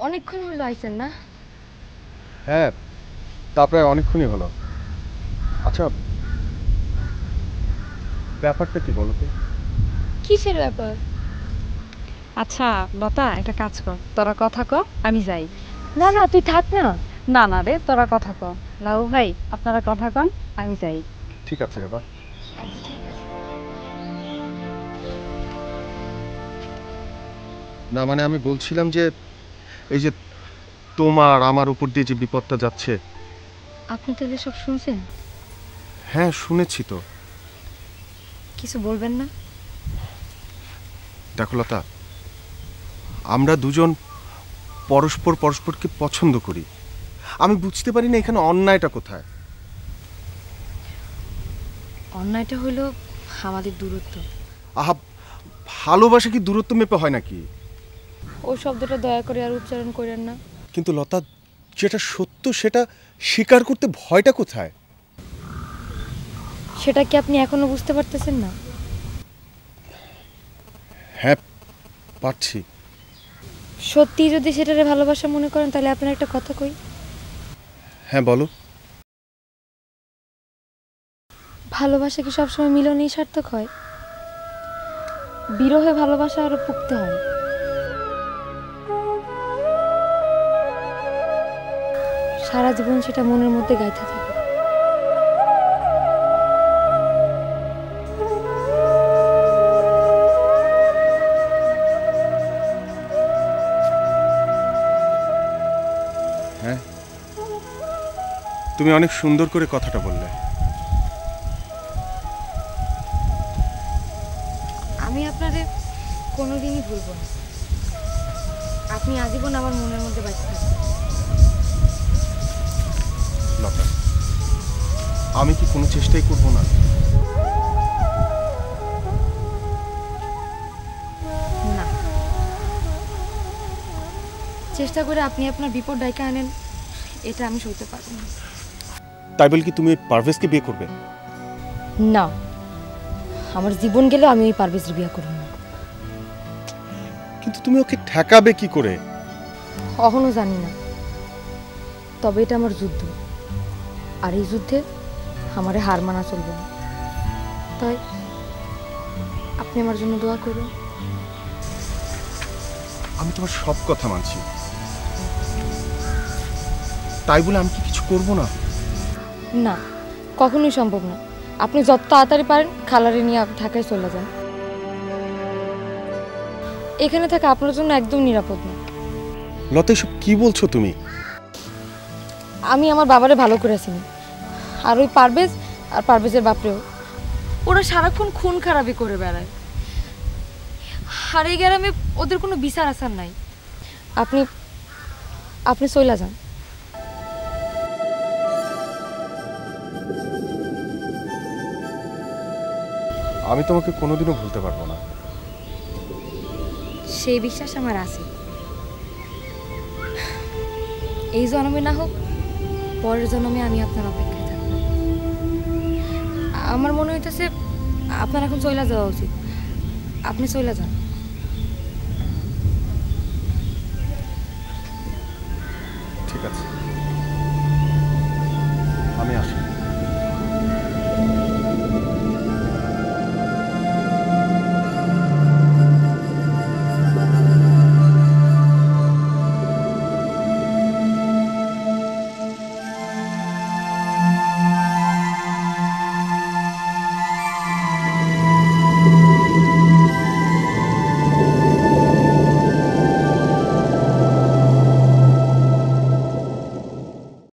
অনেকক্ষণ হলো আইছেন না? হ্যাঁ, তা প্রায় অনেকক্ষণই হলো। আচ্ছা, ব্যাপারটা কি বলো তো? কিসের ব্যাপার? আচ্ছা লতা, একটা কাজ কর, তোরা কথা ক, আমি যাই। না না, তুই থাক না। না না রে, তোরা কথা ক। লাউ ভাই, আপনারা কথা কন, আমি যাই। ঠিক আছে এবার। না মানে আমি বলছিলাম যে এই যে তোমার আমার উপর দিয়ে যে বিপদটা যাচ্ছে। আপনি তাহলে সব শুনছেন? হ্যাঁ শুনেছি তো। কিছু বলবেন না? দেখো লতা, আমরা দুজন পরস্পর পরস্পরকে পছন্দ করি। আমি বুঝতে পারি না এখানে অন্যায়টা কোথায়। অন্যায়টা হলো আমাদের দূরত্ব। আহা, ভালোবাসা কি দূরত্ব মেপে হয় নাকি? ওই শব্দটা দয়া করে আর উচ্চারণ করেন না। কিন্তু লতা, যেটা সত্য সেটা স্বীকার করতে ভয়টা কোথায়? সেটা কি আপনি এখনো বুঝতে পারতেছেন না? হ্যাঁ পারছি। সত্যি যদি সেটারে ভালোবাসা মনে করেন তাহলে আপনার একটা কথা কই। হ্যাঁ বলো। ভালোবাসা কি সবসময় মিলনেই সার্থক হয়? বিরহে ভালোবাসা আরো পুক্তে হয়। সারা জীবন সেটা মনের মধ্যে গাইতে থাকে। হ্যাঁ, তুমি অনেক সুন্দর করে কথাটা বললে। আমি আপনারে কোনোদিনই ভুলব না। আপনি আজীবন আমার মনের মধ্যে বাঁচতে থাকবেন। লতা, আমি কি কোনো চেষ্টাই করব না? না, চেষ্টা করে আপনি আপনার বিপদ ডাইকা আনেন, এটা আমি সইতে পারবো না। তাই বলে কি তুমি পারভেজকে বিয়ে করবে? না, আমার জীবন গেলেও আমি ওই পারভেজের বিয়ে করব না। কিন্তু তুমি ওকে ঠেকাবে কি করে? কখনো জানি না, তবে এটা আমার যুদ্ধ, আর এই যুদ্ধে আমারে হার মানা চলবে না। তাই আপনি আমার জন্য দোয়া করুন। আমি তোমার সব কথা মানছি, তাই বলে আমি কি কিছু করব না? না, কখনোই সম্ভব না। আপনি যত তাড়াতাড়ি পারেন খালারে নিয়ে ঢাকায় চলে যান। এখানে থাকা আপনার জন্য একদম নিরাপদ না। লতা, এসব কি বলছো তুমি? আমি আমার বাবারে ভালো করে চিনি, আর ওই পারভেজ আর পারভেজের বাপরেও। ওরা সারাক্ষণ খুন খারাপি করে বেড়ায়, আর এই গ্রামে ওদের কোনো বিচার আচার নাই। আপনি আপনি চইলা যান। আমি তোমাকে কোনোদিনও ভুলতে পারবো না। সেই বিশ্বাস আমার আছে। এই জন্মে না হোক, পরের জন্মে আমি আপনার অপেক্ষায় থাকব। আমার মনে হইতেছে আপনার এখন চইলা যাওয়া উচিত। আপনি চইলা যান। ঠিক আছে, আমি আসি।